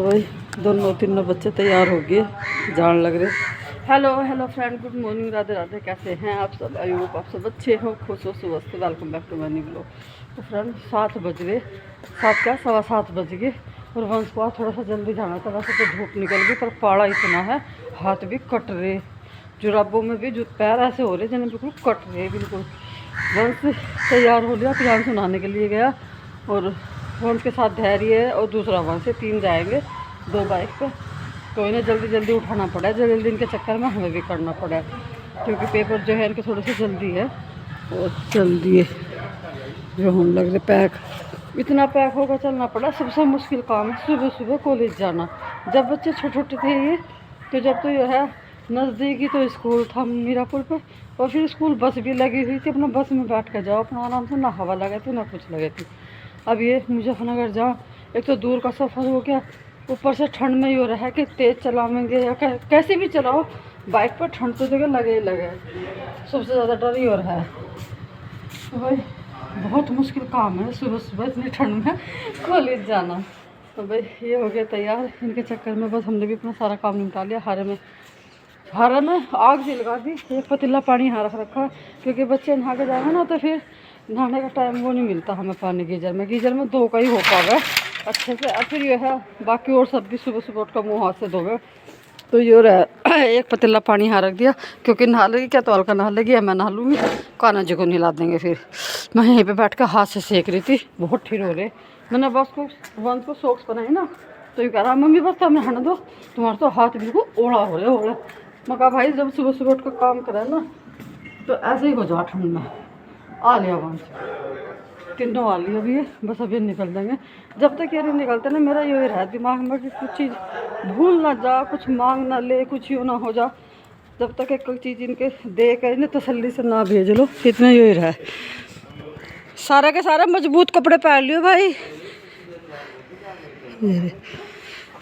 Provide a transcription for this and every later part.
वही दोनों तीनों बच्चे तैयार हो गए, जान लग रहे। Hello friend, good morning, Radhe Radhe. कैसे हैं आप सब? आई होप आप सब अच्छे हो, खुश हो, सुबह से। Welcome back to my new blog. तो फ्रेंड 7 बज गए, 7 क्या 7:15 बज गए। और वंश को थोड़ा सा जल्दी जाना था, वैसे तो धूप निकल गई पर पाड़ा इतना है, हाथ भी कट रहे, जुराबों में भी जो पैर ऐसे हो रहे जैसे बिल्कुल कट रहे बिल्कुल। वंश तैयार हो लिया, प्यान सुनाने के लिए गया और वंश के साथ धैर्य है और दूसरा वंश से 3 जाएंगे 2 बाइक पे। तो इन्हें जल्दी जल्दी उठाना पड़ा है, जल्दी इनके चक्कर में हमें भी करना पड़ा है क्योंकि पेपर जो है इनके थोड़े से जल्दी है। और जल्दी जो हम लग रहे पैक, इतना पैक होकर चलना पड़ा। सबसे मुश्किल काम है सुबह सुबह कॉलेज जाना। जब बच्चे छोटे छोटे थे ये, तो जब तो यह है नज़दीकी तो स्कूल था मीरापुर पर, और फिर स्कूल बस भी लगी हुई थी, अपना बस में बैठ कर जाओ अपना आराम से, ना हवा लगे थी ना कुछ लगे थी। अब ये मुजफ्फरनगर जाओ, एक तो दूर का सफ़र हो गया, ऊपर से ठंड में ही हो रहा है कि तेज़ चलाएंगे या कैसे भी चलाओ बाइक पर, ठंड तो जगह लगे ही लगे। सबसे ज़्यादा डर ही हो रहा है। तो भाई बहुत मुश्किल काम है सुबह सुबह इतनी ठंड में कॉलेज जाना। तो भाई ये हो गया तैयार, इनके चक्कर में बस हमने भी अपना सारा काम निपटा लिया। हारे में आग सी लगा दी, एक पतीला पानी यहाँ रख रखा क्योंकि बच्चे नहा के जाएंगे ना, तो फिर नहाने का टाइम वो नहीं मिलता हमें पानी। गीजर में 2 का ही हो पावे अच्छे से। और फिर ये है बाकी और सब भी सुबह सुबह उठ कर मुँह हाथ से धोवे। तो ये रहा एक पतीला पानी यहाँ रख दिया क्योंकि नहा लेगी क्या, तो हल्का नहा लेगी, मैं नहा लूँगी, कान्हा जी को नहला देंगे। फिर मैं यहीं पे बैठ कर हाथ से सेक रही थी, बहुत ठीक हो रहे। मैंने बस को वंश को सॉक्स बनाई ना, तो ये कह रहा मम्मी बस तो नहाने दो, तुम्हारे तो हाथ बिल्कुल ओढ़ा हो रहे। मैं कहा भाई जब सुबह सुबह उठ कर काम करे ना तो ऐसे ही हो जाओ ठंड में। आ लिया वंश, तीनों आ लिया अभी, बस अभी निकल देंगे। जब तक ये नहीं निकलते ना, मेरा ये रहा दिमाग में कि कुछ चीज़ भूल ना जा, कुछ मांग ना ले, कुछ यूँ ना हो जा। जब तक एक कोई चीज़ इनके दे कर इन्हें तसल्ली से ना भेज लो, इतना यही रहा। सारे के सारे मजबूत कपड़े पहन लियो भाई,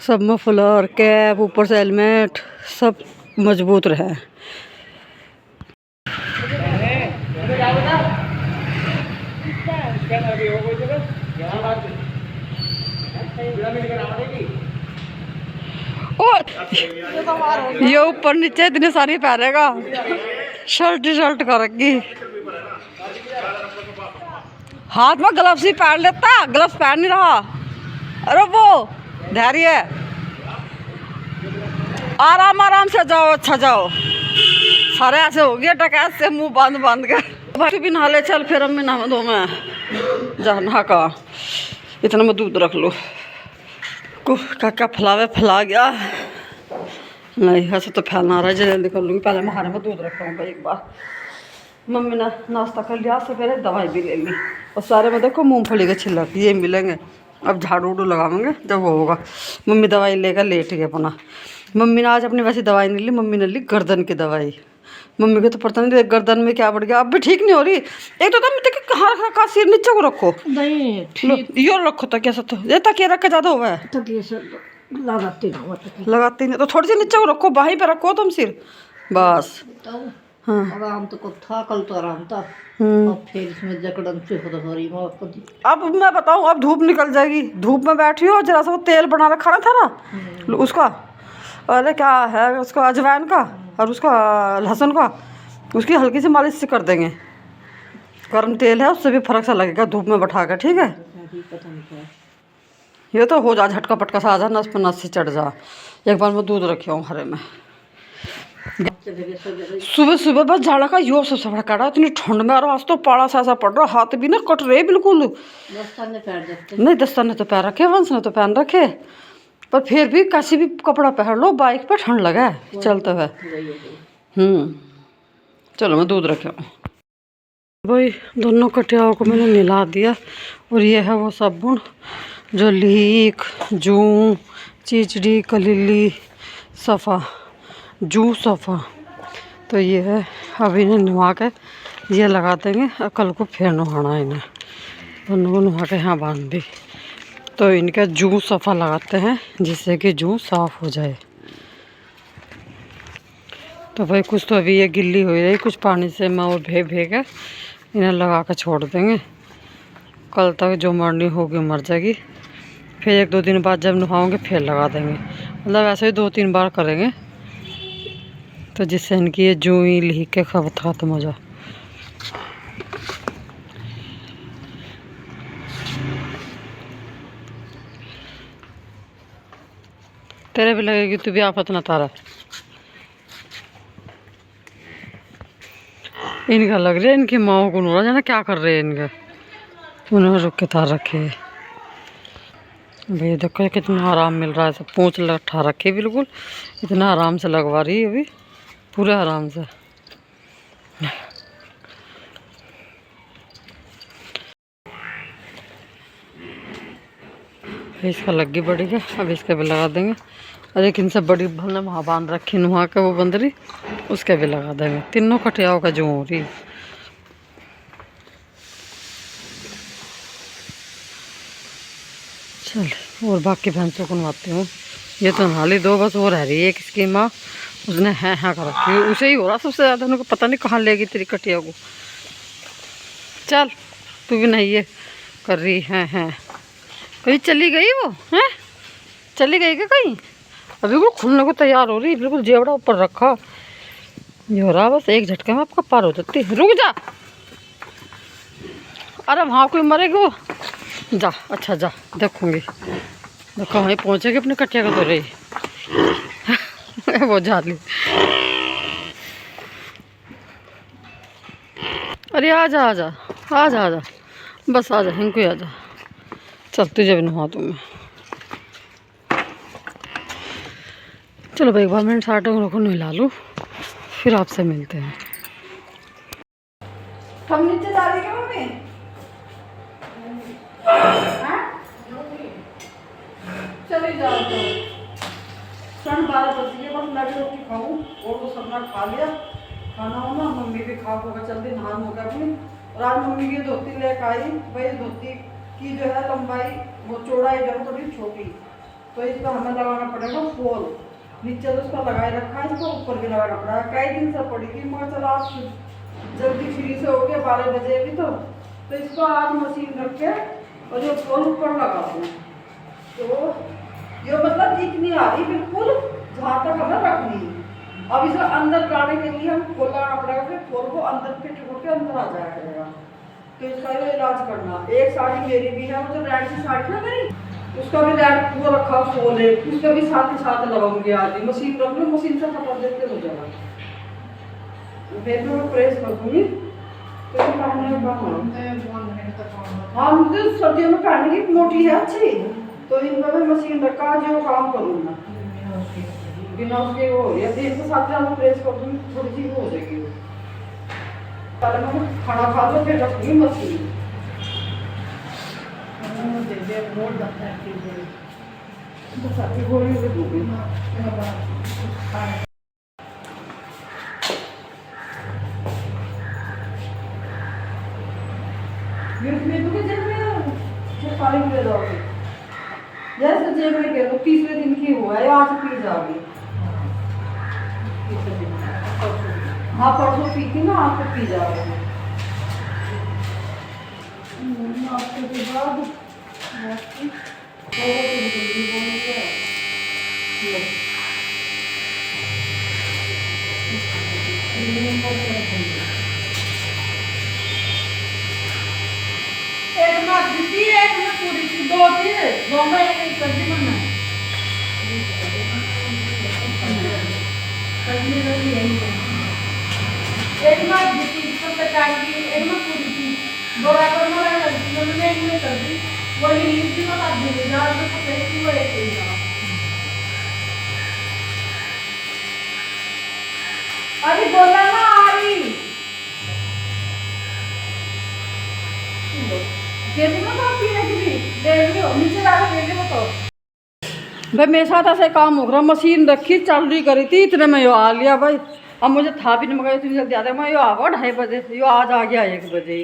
सब मफलर कैप ऊपर से हेलमेट सब मजबूत रहे। ये ऊपर नीचे इतनी सारी पहनेगा, शर्ट कर रखी, हाथ में ग्लव्स ही पहन लेता, ग्लव्स पहन नहीं रहा। अरे वो धैर्य, आराम से जाओ, अच्छा जाओ। सारे ऐसे हो गया डकैत से मुंह बांध कर। भाई भी नहा ले चल, फिर अम्मी नहा दो मैं जा नहा का, इतना में दूध रख लो। क्या फैला गया नहीं, ऐसे तो फैलना रहा है, जल्दी कर लूँगी। पहले महारे में दूध रखता हूँ भाई एक बार। मम्मी ने नाश्ता कर लिया, सवेरे दवाई भी ले ली, और सारे में देखो मूंगफली के छिलक ये मिलेंगे। अब झाड़ू उड़ू लगाएंगे जब वो होगा। मम्मी दवाई लेकर लेट गई अपना। मम्मी ने आज अपनी वैसी दवाई नहीं ली, मम्मी ने ली गर्दन की दवाई। मम्मी को तो पता नहीं गर्दन में क्या बढ़ गया, अब भी ठीक नहीं हो रही। एक तो देखो कहाँ रखा, सिर नीचे को रखो, नहीं यो रखो तकिया से, तो ये तकिया रख के ज़्यादा हुआ है, लगाती नहीं तो थोड़ी सी नीचे को रखो, वहीं पे रखो तुम सिर बस। हाँ आराम तो था, कल तो आराम था, अब फिर इसमें जकड़न से हो रही। अब मैं बताऊँ, अब धूप निकल जाएगी, धूप में बैठी हो, जरा सा वो तेल बना रखा ना था ना उसका, अरे क्या है उसका, अजवाइन का और उसका लहसुन का, उसकी हल्की सी मालिश से कर देंगे। गर्म तेल है, उससे भी फर्क सा लगेगा धूप में बैठा कर, ठीक है। ये तो हो जा झटका पटका सा आ जा, नस पर नस से चढ़ जा। एक बार मैं दूध रखी हूँ हरे में, सुबह सुबह बस झाड़ा का यो सबसे बड़ा काटा, इतनी ठंड में। और आज तो पाला सा पड़ रहा, हाथ भी ना कट रहे बिल्कुल। नहीं दस्ताने तो पैर रखे, वंश ने तो पहन रखे, पर फिर भी कैसी भी कपड़ा पहन लो, बाइक पे ठंड लगा है चलते हुए। चलो मैं दूध रखे हूँ भाई। दोनों कटियाओं को मैंने मिला दिया, और ये है वो साबुन जो लीक जूं चिचड़ी कलीली सफ़ा जू सफ़ा, तो ये है। अभी इन्हें नहा के ये लगा देंगे, और कल को फिर नहाना इन्हें, दोनों को नहा के यहाँ बांध दी। तो इनका जू सफ़ा लगाते हैं जिससे कि जू साफ़ हो जाए। तो भाई कुछ तो अभी ये गिल्ली हो रही, कुछ पानी से मैं वो भेग इन्हें लगा कर छोड़ देंगे। कल तक जो मरनी होगी मर जाएगी, फिर 1-2 दिन बाद जब नहाओगे फिर लगा देंगे, मतलब ऐसे ही 2-3 बार करेंगे, तो जिससे इनकी ये जूई लीक के खत्म हो जाए। तेरे भी लगेगी, तू भी आफत ना तारा। इनका लग रहा है इनकी माओ को नोरा जाना क्या कर रहे हैं इनका, उन्होंने रुक के तार रखे है। भाई देखो कितना आराम मिल रहा है, सब पूंछ लठा रखे बिल्कुल, इतना आराम से लगवा रही है अभी, पूरे आराम से। इसका लग्गी बड़ी है, अब इसके भी लगा देंगे। और एक इनसे बड़ी भले वहाँ बांध रखी नुहा के वो बंदरी, उसके भी लगा देंगे। तीनों कटियाओं का जो हो रही। चल और बाकी भैंसों को नहाती हूँ। ये तो नहा ली 2 बस, वो रह रही है एक इसकी माँ, उसने है कर रखी है, उसे ही हो रहा सबसे ज़्यादा। उनको पता नहीं कहाँ लेगी तेरी कटिया को। चल तू भी नहीं ये कर रही है। कहीं चली गई वो हैं, चली गई क्या कहीं? अभी वो खुलने को तैयार हो रही, बिल्कुल जेवड़ा ऊपर रखा, ये हो रहा बस एक झटके में आपका पार हो जाती। रुक जा, अरे वहाँ कोई मरेगी वो, जा अच्छा जा, देखूंगी देखो वहीं पहुँचेगी अपने कटिया का तो रही। वो जाली, अरे आजा आजा आजा आजा, बस आजा, इनको ही आजा। चल तुझे भी नहा दूँ मैं। चलो भाई एक बार मैंने 60 को नहला लूँ, फिर आपसे मिलते हैं। हम नीचे जा रहे हैं मम्मी? चले जाओ तो 12:30 बज गए, बस मैं भी रोटी खाऊँ, और तो सबने खा लिया खाना हो ना। मम्मी भी खा होगा, जल्दी नहान होगा अपनी। और आज मम्मी की धोती लेकर आई भाई, धोती की जो है लंबाई वो चौड़ाई जो है थोड़ी छोटी, तो इसका हमें लगाना पड़ेगा फॉल। नीचे तो उसका लगाए रखा है, इसको ऊपर भी लगाना पड़ा है। कई दिन से पड़ी थी, मगर चलो आज जल्दी फ्री से हो गया, 12 बजे भी तो इसको आज मशीन रख के और जो फॉल ऊपर लगा दें, तो ये मतलब इतनी आ रही बिल्कुल जहाँ तक हमें रखनी है। अब इसे अंदर लाने के लिए हम फॉल लगाना पड़ेगा, फिर फॉल को अंदर फिट होकर अंदर आ जाया करेगा। तो इसका ये इलाज करना। एक साड़ी मेरी भी है, वो जो रेड की साड़ी ना मेरी, उसका भी रेड वो रखा फॉल है, उसका भी साथ ही साथ लगाऊंगी। आज मशीन रख लो, मशीन से खत्म देते हो जाएगा, फिर मैं प्रेस कर दूंगी। तो पहनने का हाँ, मुझे सर्दियों में पहनने की मोटी है अच्छी, तो इनका भी मशीन रखा, जो काम करूँगा बिना उसके वो, या फिर इनके साथ ज़्यादा प्रेस कर दूँगी, थोड़ी सी वो हो जाएगी। वो पहले मैं खाना खा लो फिर रखूँगी मशीन। गोली दूँगी सारी ले जाओगे, जैसे जेब में कह दो 30वें दिन की हुआ है, आज पी जाओगी। हाँ परसों पी थी ना, आज तो पी जाओगे। के बाद एक में दीदी, एक में पूरी थी, 2 थी, 2 में एक सब्जी बनना है। एक में दीदी सबसे काट दी, एक में पूरी थी, 2 राइटर में लगा दी, मैंने एक में कर दी। वो लीज भी बता दी, जहाँ पे सफेद थी वो एक ही था। अरे बोला ना आ रही दे दूँ ना, तो पीने की भी दे लियो, नीचे जाकर दे लियो। तो भाई मेरे साथ ऐसे काम हो रहा, मशीन रखी चल रही करी थी, इतने में यो आ लिया भाई। अब मुझे था भी नहीं, मगर इतनी जल्दी आता मैं यो आवा 2:30 बजे, यो आज आ गया 1 बजे।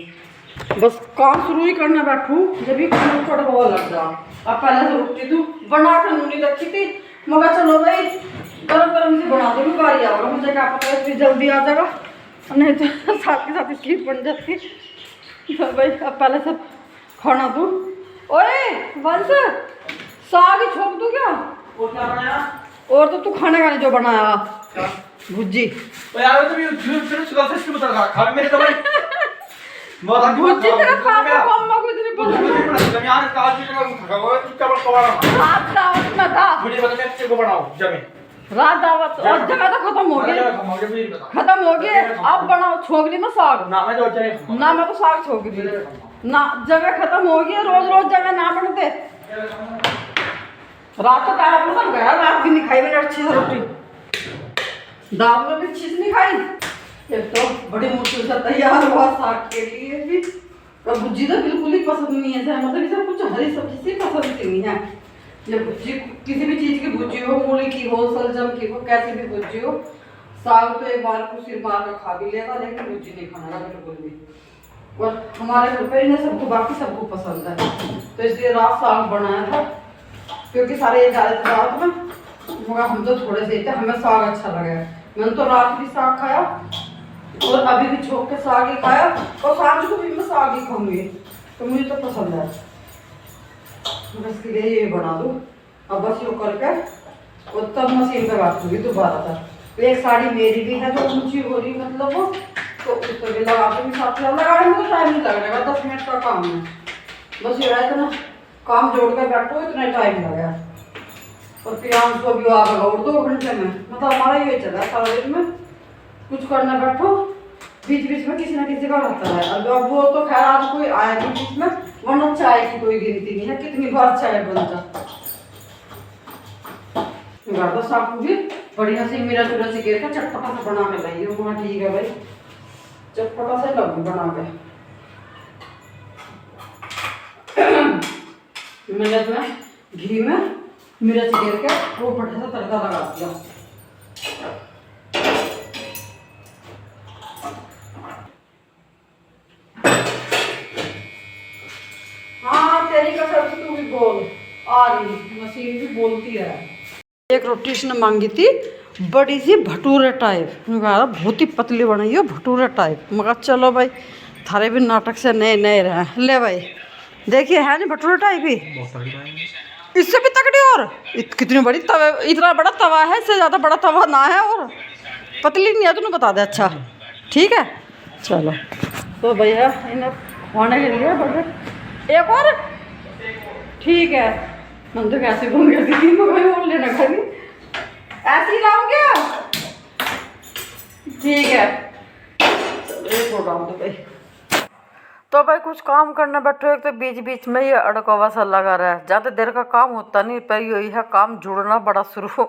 बस काम शुरू ही करने बैठूँ जब भी थोड़ा वो लग जा। अब पहले से रुकती तू बना के नूनी रखी थी, मगर चलो भाई गरम गरम से बना दूँगी, बारी आएगा, मुझे क्या पता इतनी जल्दी आ जाएगा, नहीं तो साथ के साथ स्लीप बन जाती। तो भाई अब पहले से खाना दूँ। ओए वंश साग ही छोक दूं क्या? और क्या बनाया? और तो तू खाने खाने जो बनाया भुजी। तो यार तुम फिर सुबह से शुरू बता खा मेरे तो भाई बहुत भुजी तेरा पापा को अम्मा को इतनी पसंद है। यार काज भी खा वो चुपचाप कबाड़ा रात दावत में था, मुझे बता मैं अच्छे को बनाओ जमे रात दावत और जगह तो खत्म हो गई, मुझे भी बता खत्म हो गई। अब बनाओ छोकरी में साग ना मैं तो चले ना, मैं तो साग छोकरी ना, जगह खत्म हो गई। रोज रोज जगह ना बनते। रात को टाइम अपना गया, रात भी नहीं खाई मैंने अच्छी से रोटी, दाल में भी अच्छी से नहीं खाई। एक तो बड़ी मुश्किल से तैयार हुआ साग के लिए भी। और भुजी तो बिल्कुल ही पसंद नहीं है, मतलब इसे कुछ हरी सब्जी से पसंद ही नहीं है। ये भुजी किसी भी चीज़ की भुजी हो, मूली की हो, सलजम की हो, कैसी भी भुजी हो, साग तो एक बार को सिर मार कर खा भी लेगा, लेकिन भुजी नहीं खाना बिल्कुल भी। और हमारे घर पे इन्हें सबको, बाकी सबको पसंद है, तो इसलिए रात साग बनाया था। क्योंकि सारे ये जा रहे थे रात में, मगर हम तो थोड़े से थे, हमें साग अच्छा लगा। मैंने तो रात भी साग खाया और अभी भी छोक के साग ही खाया, और शाम को भी मैं साग ही खाऊंगी, तो मुझे तो पसंद है। मैं इसके लिए ये बना दूँ अब बस ये करके, और तब मशीन पे बात दूँगी दोबारा तक। एक साड़ी मेरी भी है जो ऊँची हो रही, मतलब वो तो उस पर भी लगा दूँगी साथ में। लगाने में तो टाइम नहीं लगेगा, 10 मिनट का काम है बस। ये है इतना काम जोड़ कर बैठो, इतना टाइम लगा। और प्रियांश को भी आ गया और 2 घंटे में, मतलब हमारा ये चला है सारा दिन में। कुछ करना बैठो, बीच बीच में किसी ना किसी का रहता है। अब वो तो खैर आज कोई आया नहीं बीच में, वरना चाय की कोई गिनती नहीं है, कितनी बार चाय बनता। साग भी बढ़िया से मिर्च उरच गिर के चटपटा से बना के लाइए। वहाँ ठीक है भाई, चटपटा से लग बना के। मैंने जो है घी में मिर्च गिर के वो बढ़िया से तड़का लगा दिया। हाँ तेरी कसम से तू भी बोल, आ रही मशीन भी बोलती है। एक रोटी इसने मांगी थी बड़ी सी भटूरे टाइप, बहुत ही पतली बनाई है भटूरे टाइप। मगर चलो भाई, थारे भी नाटक से नए नए रहे। ले भाई देखिए, है नहीं भटूरे टाइप ही, इससे भी तगड़ी। और कितनी बड़ी तवा, इतना बड़ा तवा है, इससे ज़्यादा बड़ा तवा ना है। और पतली नहीं है, तूने बता दे। अच्छा ठीक है चलो। तो भैया इन्हें खाने के लिए बड़े एक और ठीक है। मैं तो कैसे घूम गई थी, मैं और लेना खड़ी ऐसे ही लाऊं क्या? ठीक है चलो एक और डाल दो भाई। तो भाई कुछ काम करने बैठो, एक तो बीच बीच में ये अड़कवा सा लगा रहा है। ज़्यादा देर का काम होता नहीं, पर यही है काम जुड़ना बड़ा शुरू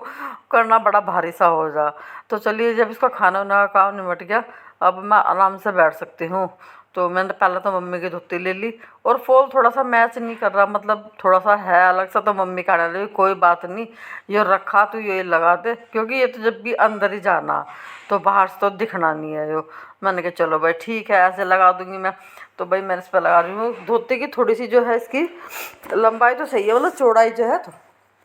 करना बड़ा भारी सा हो जा। तो चलिए, जब इसका खाना वाना का काम निपट गया, अब मैं आराम से बैठ सकती हूँ। तो मैंने पहले तो मम्मी की धोती ले ली, और फॉल थोड़ा सा मैच नहीं कर रहा, मतलब थोड़ा सा है अलग सा। तो मम्मी कहने लगी कोई बात नहीं, ये रखा तो ये लगा दे, क्योंकि ये तो जब भी अंदर ही जाना, तो बाहर से तो दिखना नहीं है यो। मैंने कहा चलो भाई ठीक है, ऐसे लगा दूंगी मैं। तो भाई मैंने इस पर लगा रही हूँ। धोती की थोड़ी सी जो है इसकी लंबाई तो सही है, मतलब चौड़ाई जो है तो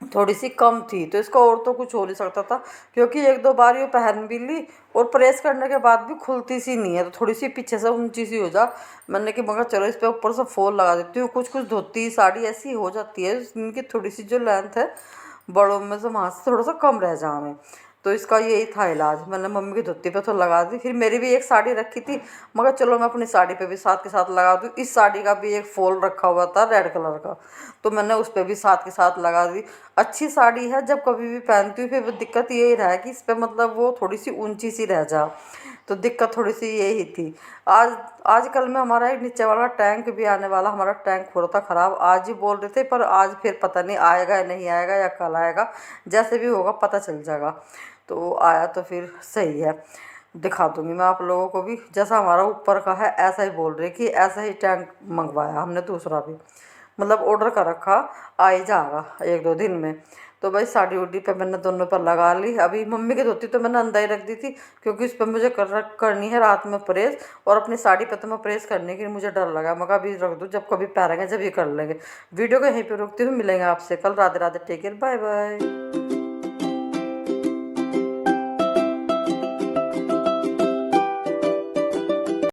थोड़ी सी कम थी, तो इसका और तो कुछ हो नहीं सकता था, क्योंकि 1-2 बार ये पहन भी ली और प्रेस करने के बाद भी खुलती सी नहीं है, तो थोड़ी सी पीछे से ऊंची सी हो जा। मैंने कि मगर चलो इस पर ऊपर से फॉल लगा देती हूँ। कुछ कुछ धोती साड़ी ऐसी हो जाती है, इनकी थोड़ी सी जो लेंथ है बड़ों में से वहाँ से थोड़ा सा कम रह जा हमें। तो इसका यही था इलाज। मैंने मम्मी की धोती पे तो लगा दी। फिर मेरी भी एक साड़ी रखी थी, मगर चलो मैं अपनी साड़ी पे भी साथ के साथ लगा दूँ। इस साड़ी का भी एक फॉल रखा हुआ था रेड कलर का, तो मैंने उस पर भी साथ के साथ लगा दी। अच्छी साड़ी है, जब कभी भी पहनती हूँ। फिर दिक्कत यही रहा कि इस पर मतलब वो थोड़ी सी ऊंची सी रह जा, तो दिक्कत थोड़ी सी यही थी। आजकल में हमारा एक नीचे वाला टैंक भी आने वाला, हमारा टैंक हो रहा था ख़राब। आज ही बोल रहे थे, पर आज फिर पता नहीं आएगा या नहीं आएगा, या कल आएगा, जैसे भी होगा पता चल जाएगा। तो आया तो फिर सही है, दिखा दूंगी मैं आप लोगों को भी। जैसा हमारा ऊपर का है ऐसा ही बोल रहे कि ऐसा ही टैंक मंगवाया हमने, दूसरा भी मतलब ऑर्डर कर रखा, आ ही जाएगा 1-2 दिन में। तो भाई साड़ी उड़ी पे मैंने दोनों पर लगा ली। अभी मम्मी की धोती तो मैंने अंदर ही रख दी थी, क्योंकि उस पर मुझे करनी है रात में प्रेस, और अपनी साड़ी पे तो मैं प्रेस करने की मुझे डर लगा। मगर अभी रख दूँ, जब कभी पहनेंगे जब ये कर लेंगे। वीडियो को यहीं पर रोकती हूँ, मिलेंगे आपसे कल। Radhe Radhe, take care, bye bye.